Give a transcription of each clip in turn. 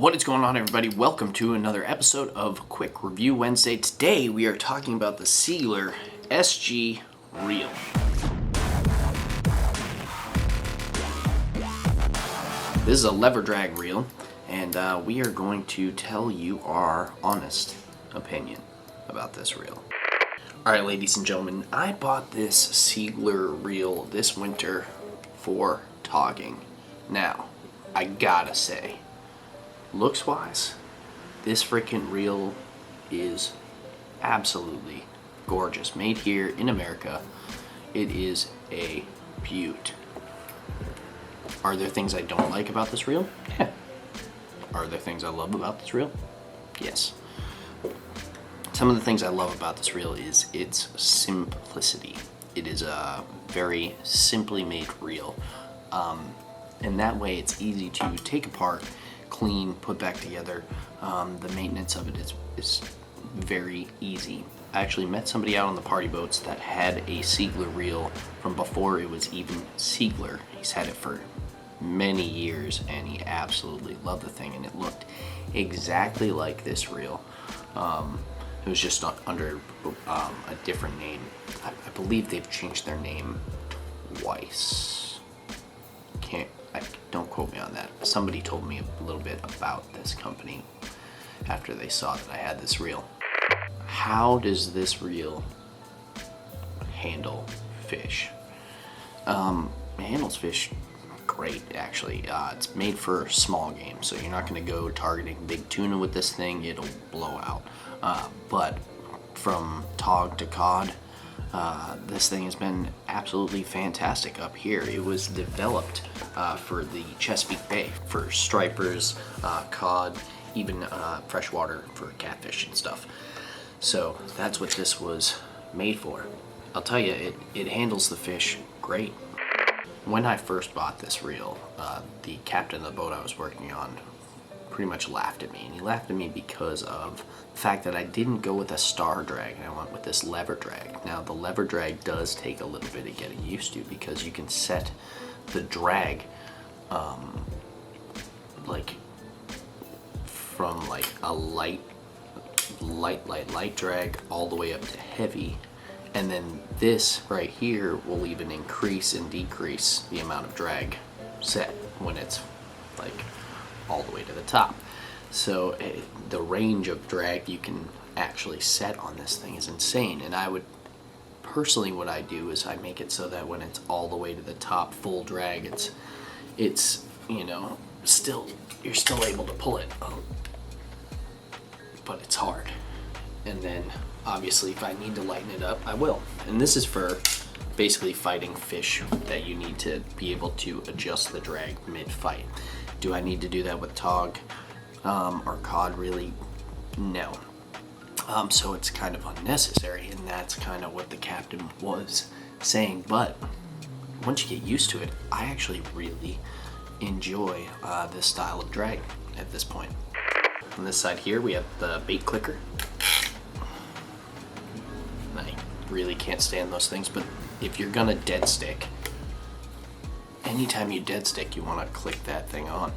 What is going on, everybody? Welcome to another episode of Quick Review Wednesday. Today we are talking about the Seigler SG Reel. This is a lever drag reel, and we are going to tell you our honest opinion about this reel. Alright, ladies and gentlemen, I bought this Seigler reel this winter for togging. Now, I gotta say, looks wise, this freaking reel is absolutely gorgeous. Made here in America. It is a beaut. Are there things I don't like about this reel? Yeah. Are there things I love about this reel? Yes. Some of the things I love about this reel is its simplicity. It is a very simply made reel. And that way it's easy to take apart, clean, put back together. The maintenance of it is very easy. I actually met somebody out on the party boats that had a Seigler reel from before it was even Seigler. He's had it for many years and he absolutely loved the thing, and it looked exactly like this reel. It was just under a different name. I believe they've changed their name twice. Don't quote me on that. Somebody told me a little bit about this company after they saw that I had this reel. How does this reel handle fish? It handles fish great, actually. It's made for small game, so you're not going to go targeting big tuna with this thing. It'll blow out. But from Tog to Cod, this thing has been absolutely fantastic up here. It was developed for the Chesapeake Bay for stripers, cod, even freshwater for catfish and stuff. So that's what this was made for. I'll tell you, it handles the fish great. When I first bought this reel, the captain of the boat I was working on pretty much laughed at me, and he laughed at me because of the fact that I didn't go with a star drag and I went with this lever drag. Now, the lever drag does take a little bit of getting used to because you can set the drag like from like a light drag all the way up to heavy, and then this right here will even increase and decrease the amount of drag set when it's like all the way to the top. So the range of drag you can actually set on this thing is insane. And I would personally, what I do is I make it so that when it's all the way to the top, full drag, it's you know, you're still able to pull it, but it's hard. And then obviously if I need to lighten it up, I will. And this is for basically fighting fish that you need to be able to adjust the drag mid-fight. Do I need to do that with Tog or Cod? Really, no. So it's kind of unnecessary, and that's kind of what the captain was saying. But once you get used to it, I actually really enjoy this style of drag at this point. On this side here, we have the bait clicker. I really can't stand those things, but if you're gonna dead stick, anytime you dead stick, you want to click that thing on.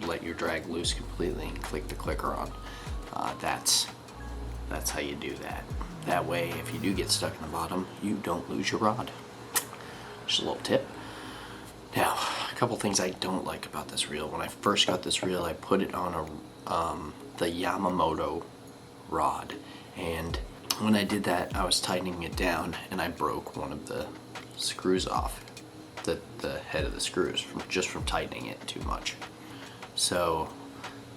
Let your drag loose completely and click the clicker on. That's how you do that. That way, if you do get stuck in the bottom, you don't lose your rod. Just a little tip. Now, a couple things I don't like about this reel. When I first got this reel, I put it on the Yamamoto rod, and when I did that, I was tightening it down, and I broke one of the screws off. The head of the screws from tightening it too much. So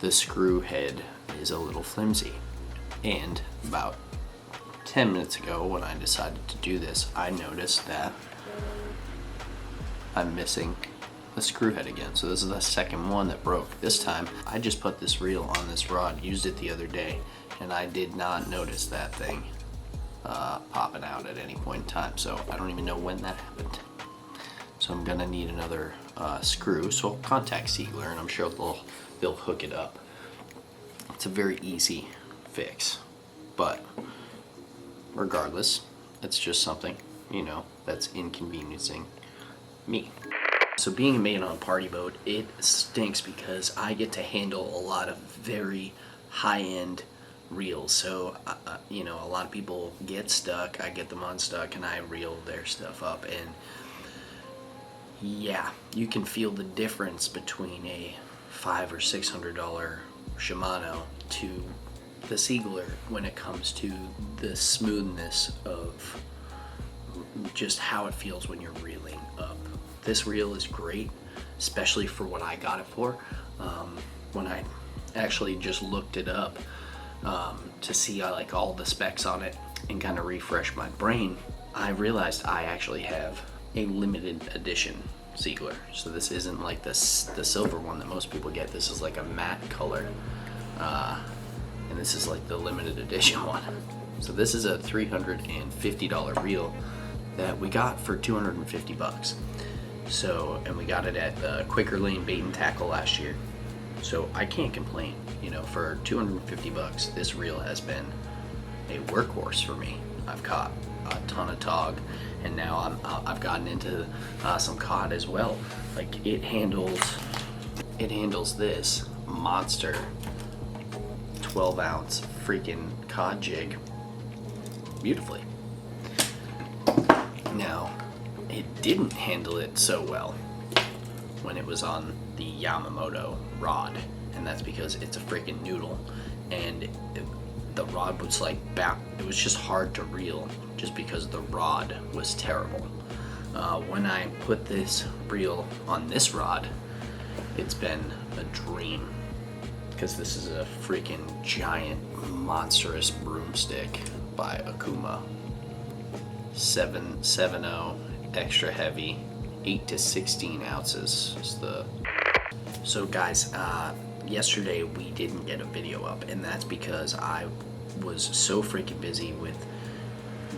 the screw head is a little flimsy. And about 10 minutes ago, when I decided to do this, I noticed that I'm missing the screw head again. So this is the second one that broke. This time I just put this reel on this rod, used it the other day, and I did not notice that thing popping out at any point in time. So I don't even know when that happened. So I'm gonna need another screw, so I'll contact Seigler and I'm sure they'll hook it up. It's a very easy fix, but regardless, it's just something, you know, that's inconveniencing me. So being a mate on a party boat, it stinks because I get to handle a lot of very high-end reels. So, you know, a lot of people get stuck, I get them unstuck, and I reel their stuff up. And yeah, you can feel the difference between a $500 or $600 Shimano to the Seigler when it comes to the smoothness of just how it feels when you're reeling up. This reel is great, especially for what I got it for. When I actually just looked it up to see like all the specs on it and kind of refresh my brain, I realized I actually have a limited edition Seigler. So this isn't like the silver one that most people get. This is like a matte color, and this is like the limited edition one. So this is a $350 reel that we got for 250 bucks. So, and we got it at the Quaker Lane Bait and Tackle last year. So I can't complain. You know, for 250 bucks, this reel has been a workhorse for me. I've caught a ton of tog, and now I've gotten into some cod as well. Like it handles this monster 12-ounce freaking cod jig beautifully. Now, it didn't handle it so well when it was on the Yamamoto rod, and that's because it's a freaking noodle, and the rod was like it was just hard to reel just because the rod was terrible. When I put this reel on this rod, it's been a dream, because this is a freaking giant monstrous broomstick by Akuma. 770 extra heavy, 8 to 16 ounces is the. So guys, yesterday we didn't get a video up, and that's because I was so freaking busy with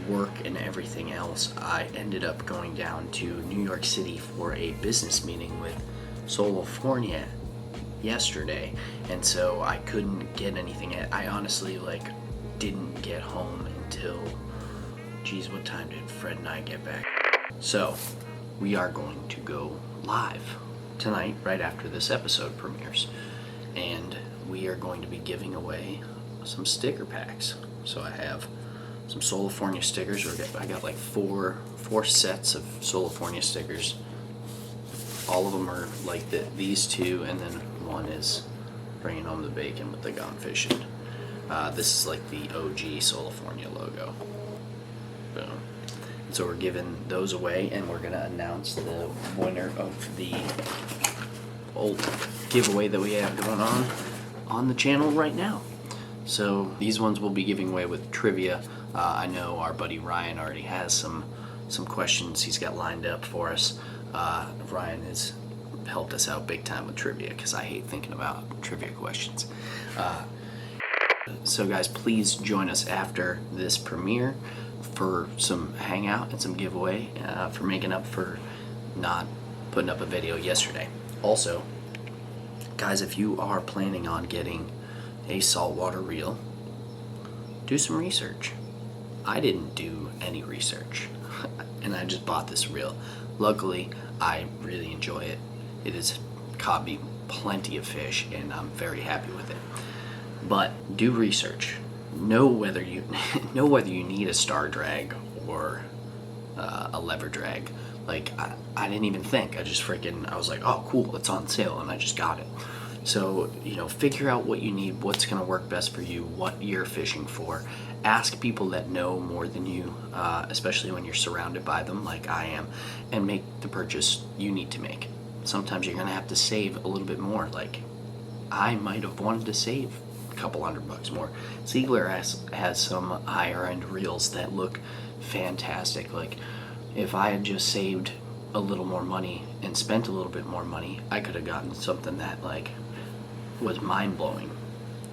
work and everything else. I ended up going down to New York City for a business meeting with SOLIFORNIA yesterday, and so I couldn't get anything. I honestly didn't get home until, geez, what time did Fred and I get back? So we are going to go live tonight right after this episode premieres, and we are going to be giving away some sticker packs. So I have some SOLIFORNIA stickers. I got like four sets of SOLIFORNIA stickers. All of them are like these two, and then one is bringing home the bacon with the gone fishing. This is like the OG SOLIFORNIA logo. Boom. And so we're giving those away, and we're gonna announce the winner of the old giveaway that we have going on the channel right now. So these ones we'll be giving away with trivia. I know our buddy Ryan already has some questions he's got lined up for us. Ryan has helped us out big time with trivia, because I hate thinking about trivia questions. So guys, please join us after this premiere for some hangout and some giveaway for making up for not putting up a video yesterday. Also, guys, if you are planning on getting a saltwater reel, do some research. I didn't do any research and I just bought this reel. Luckily, I really enjoy it. It has caught me plenty of fish, and I'm very happy with it. But do research. Know whether you need a star drag or a lever drag. Like I didn't even think. I was like, oh cool, it's on sale, and I just got it. So, you know, figure out what you need, what's going to work best for you, what you're fishing for. Ask people that know more than you, especially when you're surrounded by them like I am, and make the purchase you need to make. Sometimes you're going to have to save a little bit more. Like, I might have wanted to save a couple $100 more. Seigler has some higher end reels that look fantastic. Like, if I had just saved a little more money and spent a little bit more money, I could have gotten something that was mind-blowing.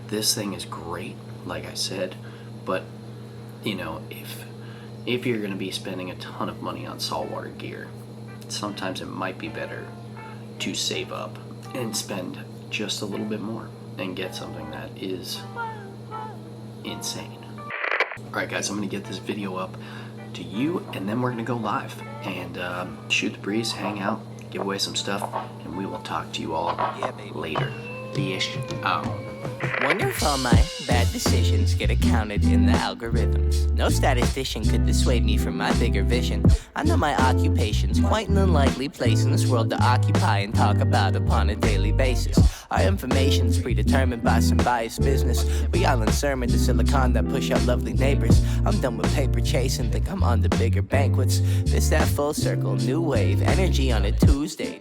This thing is great, like I said, but you know, if you're going to be spending a ton of money on saltwater gear, sometimes it might be better to save up and spend just a little bit more and get something that is insane. Alright guys, I'm going to get this video up to you, and then we're going to go live and shoot the breeze, hang out, give away some stuff, and we will talk to you all later. Fish out. Wonder if all my bad decisions get accounted in the algorithms. No statistician could dissuade me from my bigger vision. I know my occupation's quite an unlikely place in this world to occupy and talk about upon a daily basis. Our information's predetermined by some biased business. We all in sermon to silicon that push out lovely neighbors. I'm done with paper chasing, think I'm on to bigger banquets. This that full circle, new wave, energy on a Tuesday.